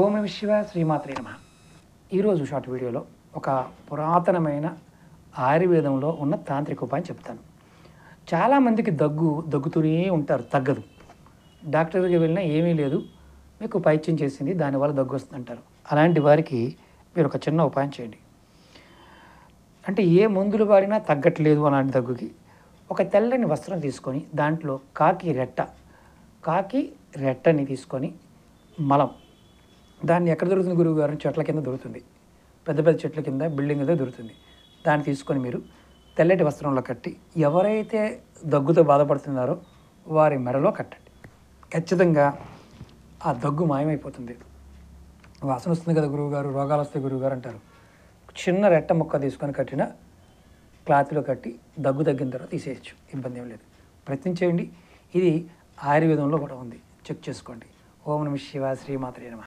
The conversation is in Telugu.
ఓం నమ శివాయ, శ్రీమాత్రే నమః. ఈరోజు షార్ట్ వీడియోలో ఒక పురాతనమైన ఆయుర్వేదంలో ఉన్న తాంత్రిక ఉపాయం చెప్తాను. చాలామందికి దగ్గుతూనే ఉంటారు, తగ్గదు. డాక్టర్ దగ్గరికి వెళ్ళినా ఏమీ లేదు, మీకు పైత్యం చేసింది, దానివల్ల దగ్గు వస్తుంది అంటారు. అలాంటి వారికి మీరు ఒక చిన్న ఉపాయం చేయండి. అంటే ఏ మందులు వాడినా తగ్గట్లేదు అలాంటి దగ్గుకి ఒక తెల్లని వస్త్రం తీసుకొని దాంట్లో కాకి రెట్టని తీసుకొని మలం, దాన్ని ఎక్కడ దొరుకుతుంది గురువు గారు? చెట్ల కింద దొరుకుతుంది, పెద్ద పెద్ద చెట్ల కింద, బిల్డింగ్ కింద దొరుకుతుంది. దాన్ని తీసుకొని మీరు తెల్లటి వస్త్రంలో కట్టి ఎవరైతే దగ్గుతో బాధపడుతున్నారో వారి మెడలో కట్టండి. ఖచ్చితంగా ఆ దగ్గు మాయమైపోతుంది. వాసన వస్తుంది కదా గురువుగారు, రోగాలు వస్తాయి గురువుగారు అంటారు. చిన్న రెట్ట ముక్క తీసుకొని కట్టిన క్లాత్లో కట్టి దగ్గు తగ్గిన తర్వాత తీసేయచ్చు, ఇబ్బంది ఏం లేదు. ప్రయత్నం చేయండి. ఇది ఆయుర్వేదంలో కూడా ఉంది, చెక్ చేసుకోండి. ఓం నమ శివాయ, శ్రీమాత్రే నమః.